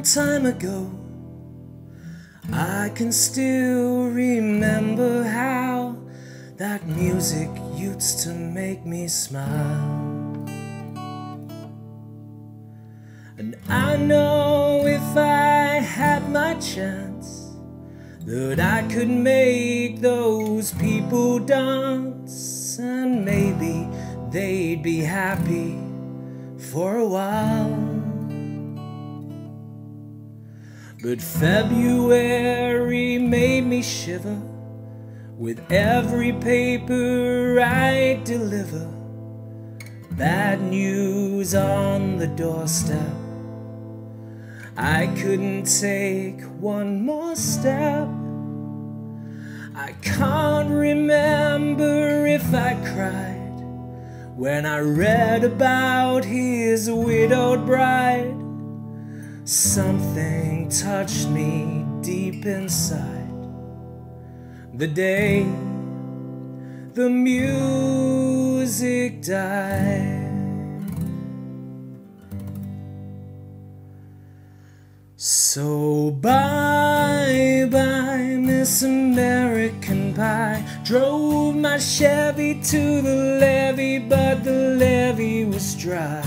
long time ago, I can still remember how that music used to make me smile. And I know if I had my chance that I could make those people dance, and maybe they'd be happy for a while. But February made me shiver with every paper I deliver. Bad news on the doorstep. I couldn't take one more step. I can't remember if I cried when I read about his widowed bride. Something touched me deep inside the day the music died. So bye bye Miss American Pie. Drove my Chevy to the levee, but the levee was dry.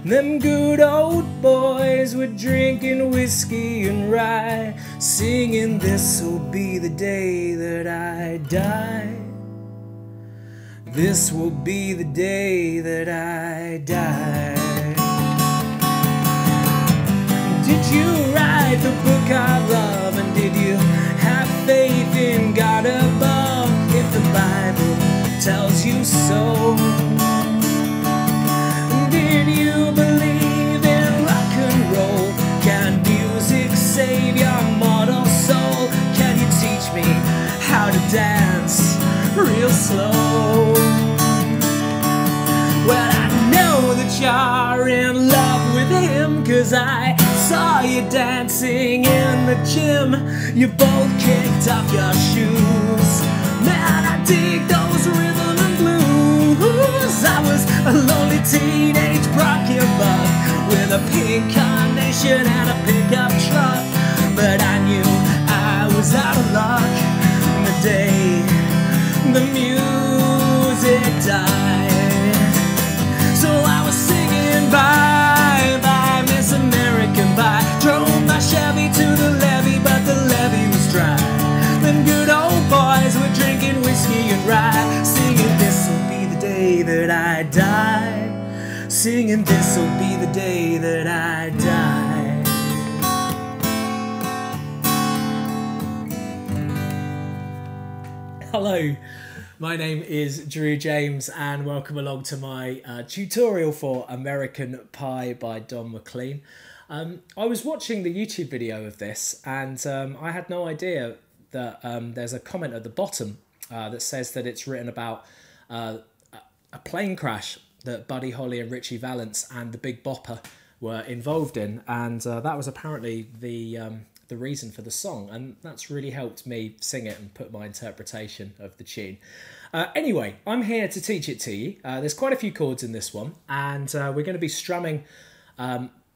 Them good old boys were drinking whiskey and rye, singing this'll be the day that I die. This will be the day that I die. Did you write the book I love, and did you have faith in God above? If the Bible tells you so, did you believe in rock and roll? Can music save your mortal soul? Can you teach me how to dance real slow? Well, I know that you're in love with him, 'cause I saw you dancing in the gym. You both kicked off your shoes. Man, I dig those rhythm and blues. I was a lonely teenage rocket buck with a pink carnation and a pickup truck, but I knew I was out of luck the day the music died. So I was singing bye bye Miss American Pie. Drove my Chevy to the levee, but the levee was dry. Them good old boys were drinking whiskey and rye, singing this'll be the day that I die. Singing this'll be the day that I die. Hello, my name is Drew James, and welcome along to my tutorial for American Pie by McLean. I was watching the YouTube video of this, and I had no idea that there's a comment at the bottom that says that it's written about a plane crash that Buddy Holly and Richie Valens and the Big Bopper were involved in, and that was apparently the reason for the song, and that's really helped me sing it and put my interpretation of the tune. Anyway, I'm here to teach it to you. There's quite a few chords in this one, and we're going to be strumming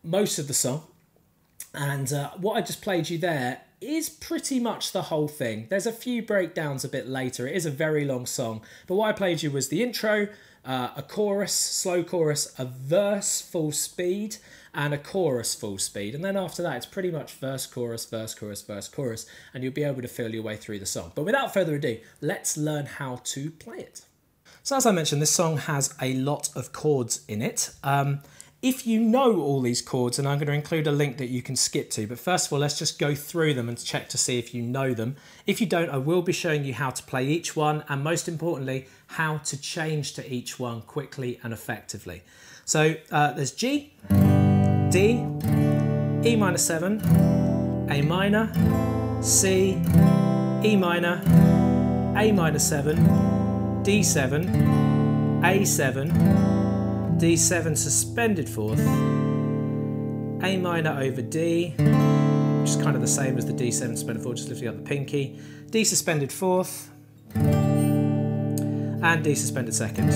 most of the song, and what I just played you there is pretty much the whole thing. There's a few breakdowns a bit later. It is a very long song, but what I played you was the intro, a chorus, slow chorus, a verse full speed, and a chorus full speed, and then after that it's pretty much verse, chorus, verse, chorus, verse, chorus, and you'll be able to feel your way through the song. But without further ado, let's learn how to play it. So as I mentioned, this song has a lot of chords in it. If you know all these chords, and I'm going to include a link that you can skip to, but first of all, let's just go through them and check to see if you know them. If you don't, I will be showing you how to play each one, and most importantly, how to change to each one quickly and effectively. So there's G, D, E minor 7, A minor, C, E minor, A minor 7, D7, A7, D7 suspended fourth, A minor over D, which is kind of the same as the D7 suspended fourth, just lifting up the pinky, D suspended fourth, and D suspended second.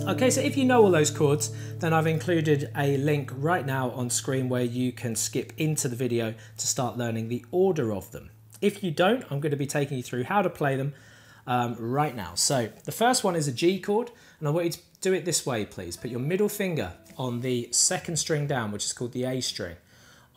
Okay, so if you know all those chords, then I've included a link right now on screen where you can skip into the video to start learning the order of them. If you don't, I'm going to be taking you through how to play them right now. So the first one is a G chord, and I want you to do it this way, please. Put your middle finger on the second string down, which is called the A string,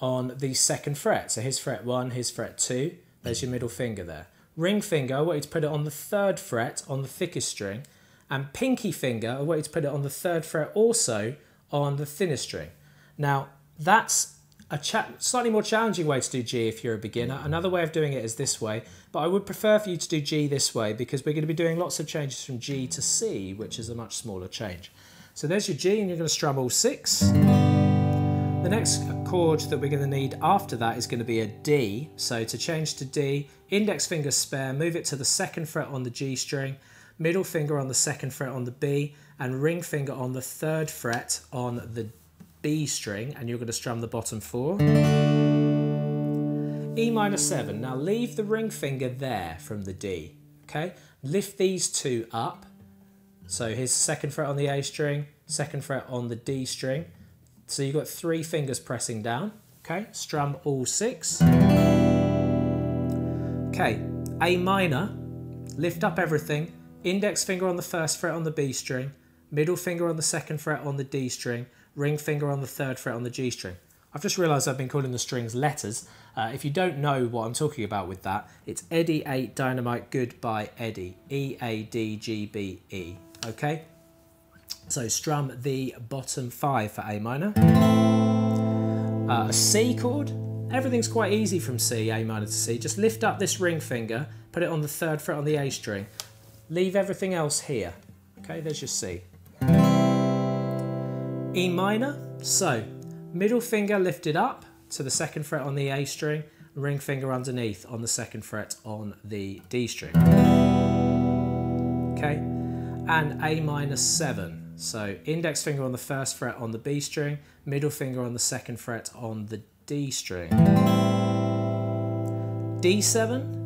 on the second fret. So here's fret 1, here's fret 2, there's your middle finger there. Ring finger, I want you to put it on the third fret on the thickest string, and pinky finger, I want you to put it on the third fret also on the thinnest string. Now, that's a slightly more challenging way to do G if you're a beginner. Another way of doing it is this way, but I would prefer for you to do G this way because we're going to be doing lots of changes from G to C, which is a much smaller change. So there's your G, and you're going to strum all 6. The next chord that we're going to need after that is going to be a D. So to change to D, index finger spare, move it to the second fret on the G string, middle finger on the second fret on the B, and ring finger on the third fret on the B string, and you're going to strum the bottom 4. E minor 7. Now leave the ring finger there from the D, okay? Lift these two up. So here's second fret on the A string, second fret on the D string. So you've got 3 fingers pressing down, okay? Strum all 6. Okay, A minor, lift up everything. Index finger on the first fret on the B string, middle finger on the second fret on the D string, ring finger on the third fret on the G string. I've just realised I've been calling the strings letters. If you don't know what I'm talking about with that, it's Eddie 8 Dynamite Goodbye Eddie, E A D G B E. Okay, so strum the bottom 5 for A minor. A C chord. Everything's quite easy from C, A minor to C. Just lift up this ring finger, put it on the third fret on the A string. Leave everything else here. Okay, there's your C. E minor. So, middle finger lifted up to the second fret on the A string, ring finger underneath on the second fret on the D string. Okay, and A minor 7. So, index finger on the first fret on the B string, middle finger on the second fret on the D string. D7.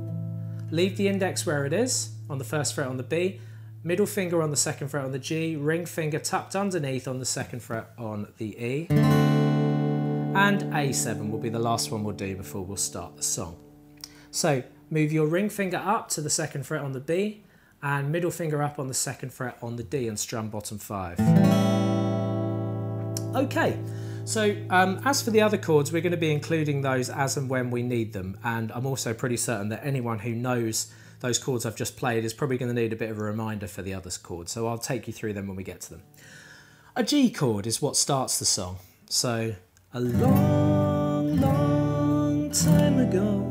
Leave the index where it is, on the first fret on the B, middle finger on the second fret on the G, ring finger tucked underneath on the second fret on the E, and A7 will be the last one we'll do before we'll start the song. So move your ring finger up to the second fret on the B, and middle finger up on the second fret on the D, and strum bottom 5. Okay. So as for the other chords, we're going to be including those as and when we need them, and I'm also pretty certain that anyone who knows those chords I've just played is probably going to need a bit of a reminder for the other chords, so I'll take you through them when we get to them. A G chord is what starts the song. So, a long, long time ago.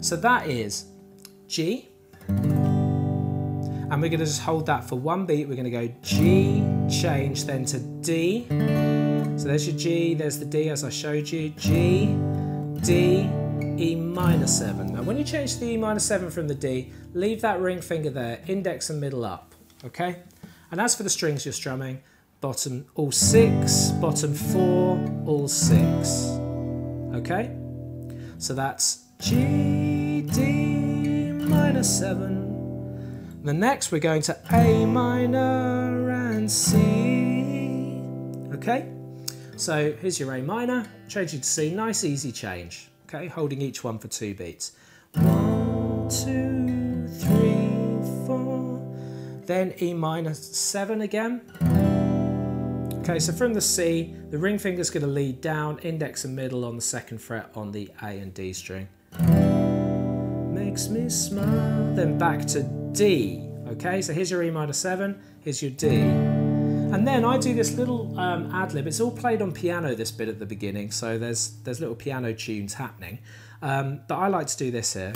So that is G, and we're going to just hold that for one beat. We're going to go G, change, then to D. So there's your G, there's the D as I showed you, G, D, E minor 7. Now when you change to the E minor 7 from the D, leave that ring finger there, index and middle up, okay? And as for the strings you're strumming, bottom all 6, bottom 4, all 6, okay? So that's G, D minor 7. The next we're going to A minor and C, okay? So here's your A minor, change it to C, nice easy change, okay, holding each one for 2 beats. 1, 2, 3, 4, then E minor 7 again. Okay, so from the C, the ring finger's going to lead down, index and middle on the second fret on the A and D string. Makes me smile, then back to D, okay, so here's your E minor 7, here's your D. And then I do this little ad-lib. It's all played on piano, this bit at the beginning, so there's little piano tunes happening. But I like to do this here.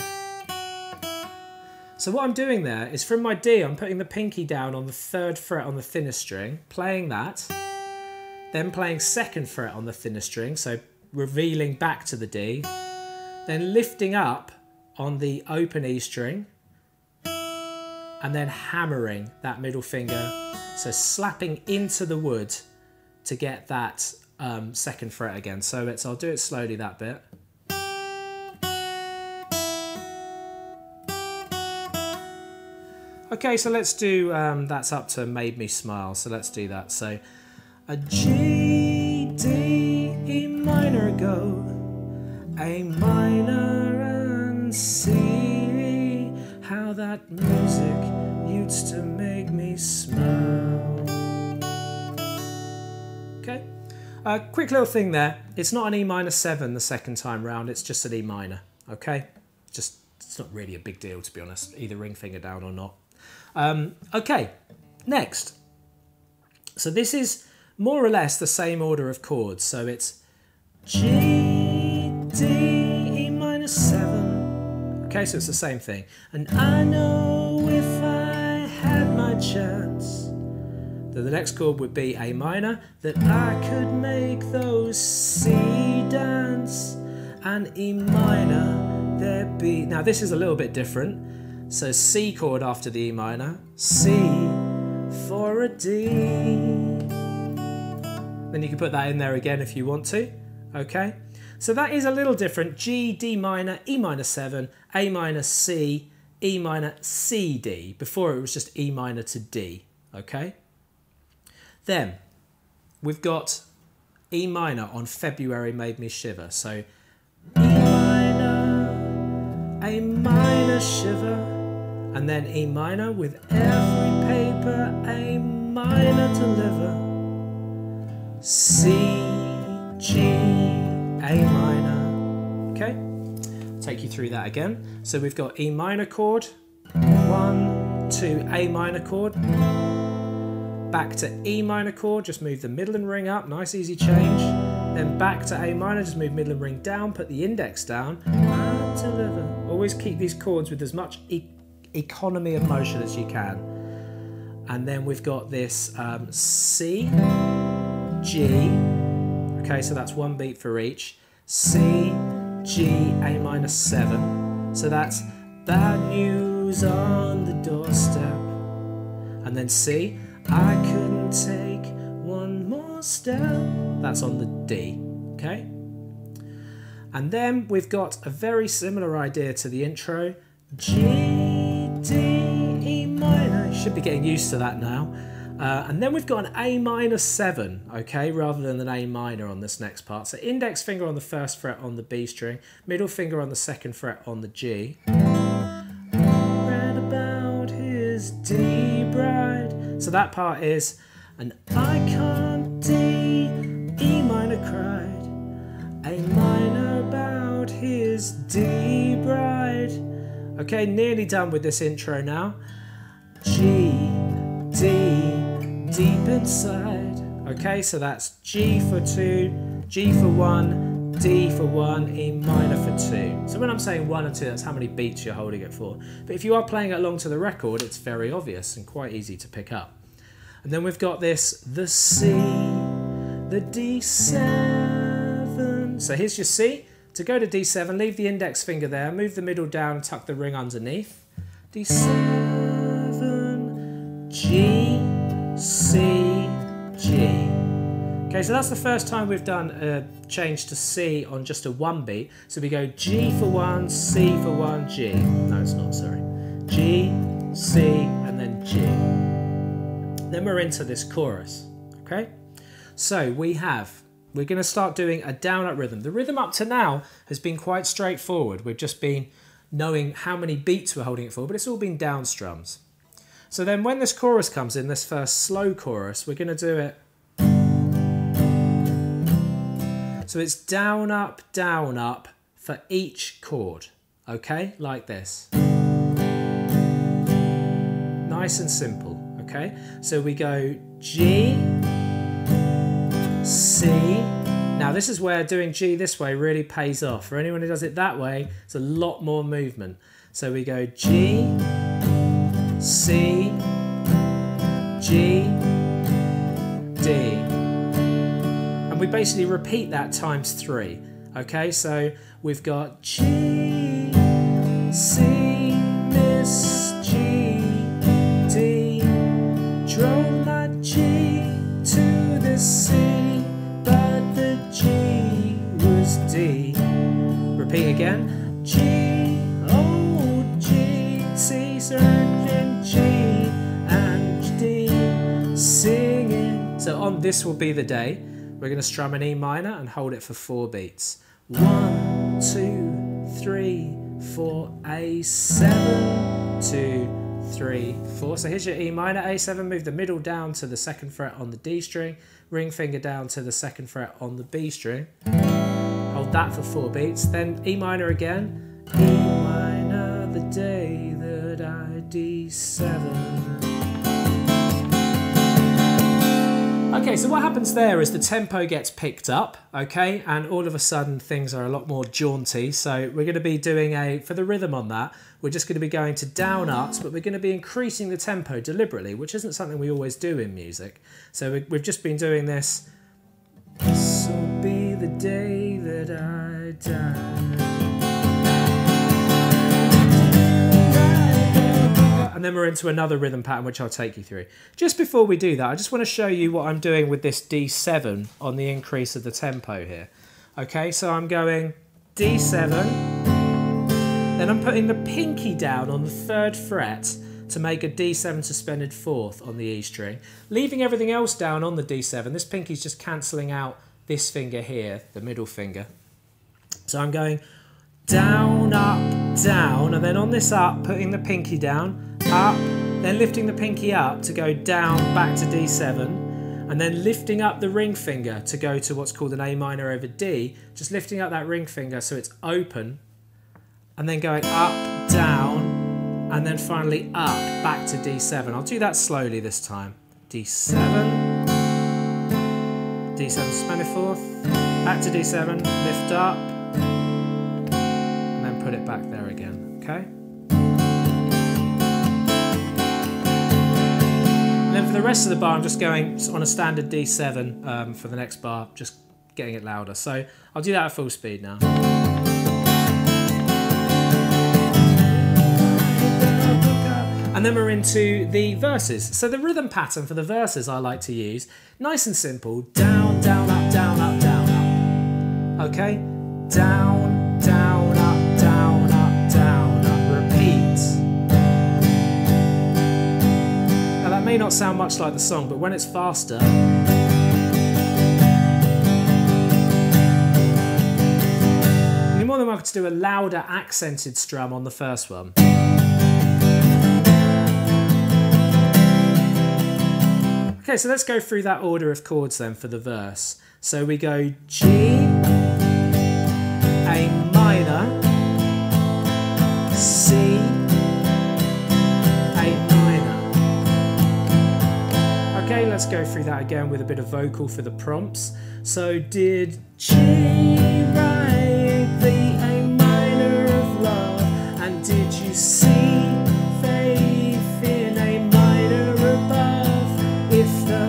So what I'm doing there is from my D, I'm putting the pinky down on the third fret on the thinnest string, playing that, then playing second fret on the thinnest string, so revealing back to the D, then lifting up on the open E string, and then hammering that middle finger, so slapping into the wood to get that second fret again. So I'll do it slowly, that bit. Okay, so let's do, that's up to Made Me Smile, so let's do that. So a G, D, E minor go, A minor and C, how that music used to make me smile. Okay, quick little thing there, it's not an E minor 7 the second time round, it's just an E minor, okay? Just, it's not really a big deal, to be honest, either ring finger down or not. Okay, next. So this is more or less the same order of chords. So it's G, D, E minor 7. Okay, so it's the same thing. And I know if I had my chance, that the next chord would be A minor, that I could make those C dance, and E minor, there'd be... Now this is a little bit different. So C chord after the E minor, C for a D. Then you can put that in there again if you want to, okay? So that is a little different. G, D minor, E minor 7, A minor, C, E minor, C, D. Before it was just E minor to D, okay? Then we've got E minor on February Made Me Shiver. So E minor, A minor shiver, and then E minor with every paper, A minor deliver, C, G, A minor. Okay, take you through that again. So we've got E minor chord, 1, 2, A minor chord, back to E minor chord, just move the middle and ring up, nice easy change. Then back to A minor, just move middle and ring down, put the index down, and deliver. Always keep these chords with as much economy of motion as you can. And then we've got this C, G, okay, so that's one beat for each. C, G, A minor 7. So that's bad news on the doorstep. And then C, I couldn't take one more step. That's on the D, okay? And then we've got a very similar idea to the intro. G, D, E minor. You should be getting used to that now. And then we've got an A minor 7, okay, rather than an A minor on this next part. So index finger on the first fret on the B string, middle finger on the second fret on the G. Read about his D bride. So that part is an I can't D, E minor cried, A minor about his D bride. Okay, nearly done with this intro now. G, D, deep inside. Okay, so that's G for 2, G for 1, D for 1, E minor for 2. So when I'm saying 1 and 2, that's how many beats you're holding it for. But if you are playing it along to the record, it's very obvious and quite easy to pick up. And then we've got this, the C, the D7. So here's your C. To go to D7, leave the index finger there, move the middle down, tuck the ring underneath. D7, G, C, G. Okay, so that's the first time we've done a change to C on just a 1 beat. So we go G for 1, C for 1, G. No, it's not, sorry. G, C, and then G. Then we're into this chorus, okay? So we're going to start doing a down-up rhythm. The rhythm up to now has been quite straightforward. We've just been knowing how many beats we're holding it for, but it's all been down strums. So then when this chorus comes in, this first slow chorus, we're going to do it. So it's down, up for each chord, okay? Like this. Nice and simple, okay? So we go G, C. Now this is where doing G this way really pays off. For anyone who does it that way, it's a lot more movement. So we go G, C, G, D. And we basically repeat that times 3. Okay, so we've got G, C, Miss G, D. Drove my G to the C, but the G was D. Repeat again. G, oh G, C, surgeon G. So on This Will Be the Day, we're going to strum an E minor and hold it for 4 beats. 1, 2, 3, 4, A7, 2, 3, 4. So here's your E minor, A7, move the middle down to the 2nd fret on the D string, ring finger down to the 2nd fret on the B string. Hold that for 4 beats, then E minor again, E minor, the day that I D7. Okay, so what happens there is the tempo gets picked up, okay, and all of a sudden things are a lot more jaunty. So we're going to be doing for the rhythm on that, we're just going to be going to down ups, but we're going to be increasing the tempo deliberately, which isn't something we always do in music. So we've just been doing this. This will be the day that I die. And then we're into another rhythm pattern, which I'll take you through. Just before we do that, I just want to show you what I'm doing with this D7 on the increase of the tempo here. Okay, so I'm going D7, then I'm putting the pinky down on the 3rd fret to make a D7 suspended 4th on the E string, leaving everything else down on the D7. This pinky's just cancelling out this finger here, the middle finger. So I'm going down, up, down, and then on this up, putting the pinky down, up, then lifting the pinky up to go down back to D7, and then lifting up the ring finger to go to what's called an A minor over D, just lifting up that ring finger so it's open, and then going up, down, and then finally up, back to D7. I'll do that slowly this time. D7, D7 suspended 4th, back to D7, lift up, and then put it back there again, okay? And then for the rest of the bar, I'm just going on a standard D7 for the next bar, just getting it louder. So I'll do that at full speed now. And then we're into the verses. So the rhythm pattern for the verses I like to use, nice and simple, down, down, up, down, up, down, up. Okay? Down, down, up, down, up, down, up. Repeat. Now that may not sound much like the song, but when it's faster, you're more than welcome to do a louder accented strum on the first one. Okay, so let's go through that order of chords then for the verse. So we go G, A minor, C, A minor. Okay, let's go through that again with a bit of vocal for the prompts. So did G write the A minor of love? And did you see faith in A minor above? If the,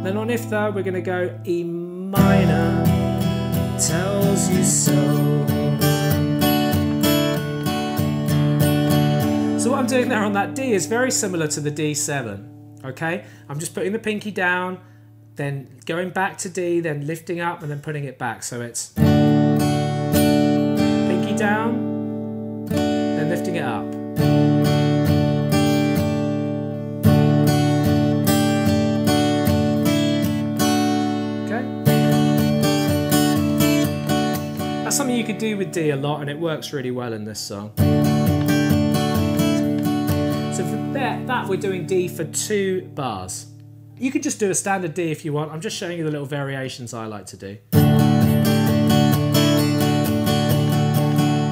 then on if the, we're going to go E minor tells you so. So what I'm doing there on that D is very similar to the D7. Okay, I'm just putting the pinky down, then going back to D, then lifting up and then putting it back. So it's pinky down, then lifting it up. Okay. That's something you could do with D a lot, and it works really well in this song. So for that we're doing D for 2 bars. You could just do a standard D if you want. I'm just showing you the little variations I like to do.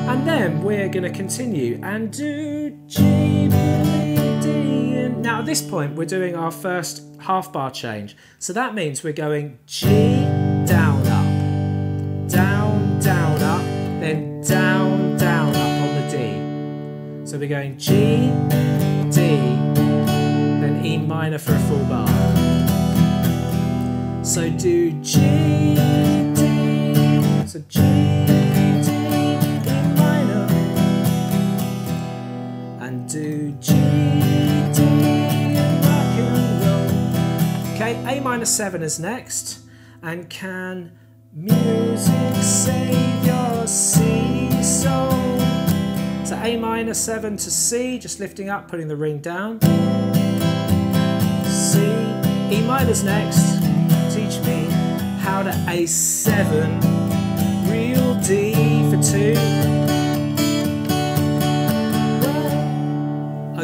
And then we're going to continue and do G, B, D. And now at this point we're doing our first half bar change. So that means we're going G, down, up, down, down, up, then down, down, up on the D. So we're going G, D, then E minor for a full bar. So do G, D, so G, D, E minor, and do G, D, and rock and roll. Okay, A minor 7 is next, and can music save your sea soul? So A minor 7 to C, just lifting up, putting the ring down. C, E minor's next, out at A7, real D for 2.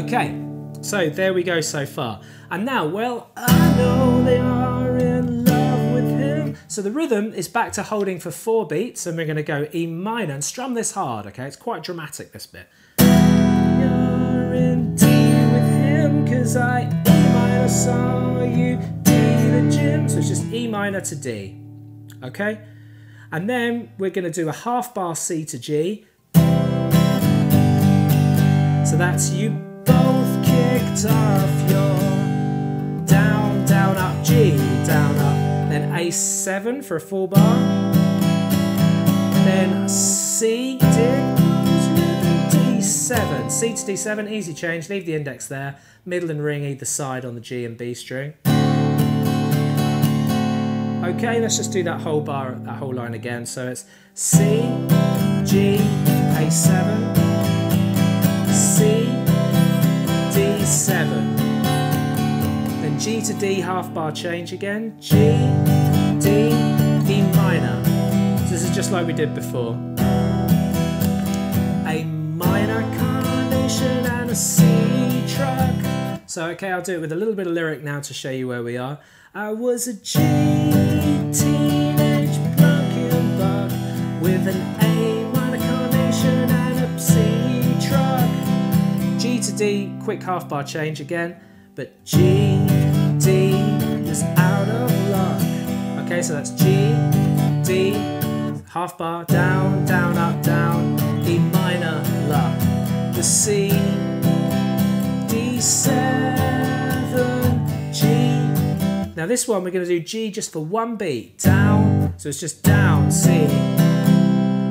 Okay, so there we go so far. And now, well, I know they are in love with him. So the rhythm is back to holding for 4 beats, and we're going to go E minor and strum this hard, okay? It's quite dramatic, this bit. You're in D with him, 'cause I E minor saw you D the gym. So it's just E minor to D, okay? And then we're going to do a half bar C to G. So that's you both kicked off your down, down, up, G, down, up. Then A7 for a full bar. Then C, D7. C to D7, easy change, leave the index there. Middle and ring either side on the G and B string. Okay, let's just do that whole bar, that whole line again. So it's C, G, A7, C, D7. Then G to D, half bar change again. G, D, E minor. So this is just like we did before. A minor carnation and a C truck. So okay, I'll do it with a little bit of lyric now to show you where we are. I was a G teenage drunken buck with an A minor carnation and a C truck. G to D, quick half bar change again, but G, D is out of luck. Okay, so that's G, D, half bar, down, down, up, down, E minor, luck. The C, D7, G. Now this one we're going to do G just for 1 beat, down, so it's just down, C.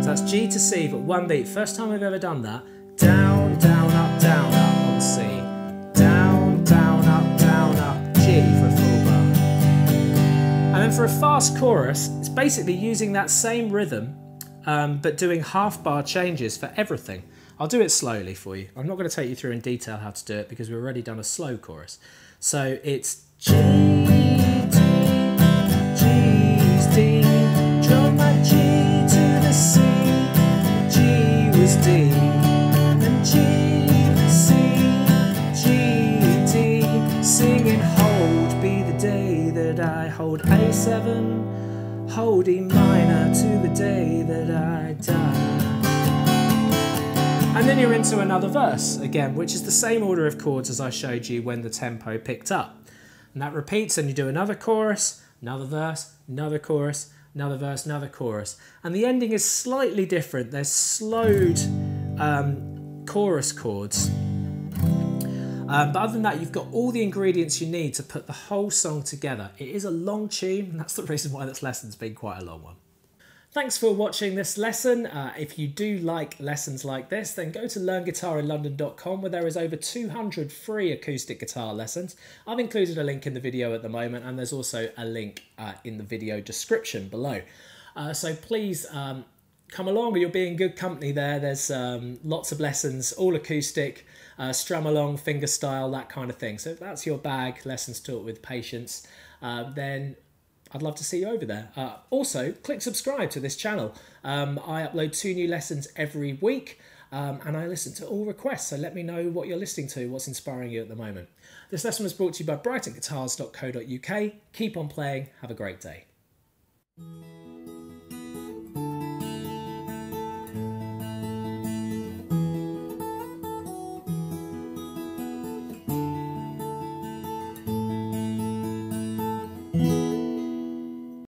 So that's G to C, but 1 beat. First time we've ever done that. Down, down, up on C. Down, down, up, G for a full bar. And then for a fast chorus, it's basically using that same rhythm, but doing half bar changes for everything. I'll do it slowly for you. I'm not going to take you through in detail how to do it because we've already done a slow chorus. So it's G, D, G's D, drove my G to the C, G was D, and G, C, G, D, singing hold be the day that I hold A7, hold E minor to the day that I die. And then you're into another verse again, which is the same order of chords as I showed you when the tempo picked up. And that repeats, and you do another chorus, another verse, another chorus, another verse, another chorus. And the ending is slightly different. There's slowed chorus chords. But other than that, you've got all the ingredients you need to put the whole song together. It is a long tune, and that's the reason why this lesson's been quite a long one. Thanks for watching this lesson. If you do like lessons like this, then go to learnguitarinlondon.com where there is over 200 free acoustic guitar lessons. I've included a link in the video at the moment, and there's also a link in the video description below. So please come along, you'll be in good company there. There's lots of lessons, all acoustic, strum along, fingerstyle, that kind of thing. So if that's your bag, lessons taught with patience, then I'd love to see you over there. Also, click subscribe to this channel. I upload 2 new lessons every week, and I listen to all requests, so let me know what you're listening to, what's inspiring you at the moment. This lesson was brought to you by brightonguitars.co.uk. Keep on playing, have a great day.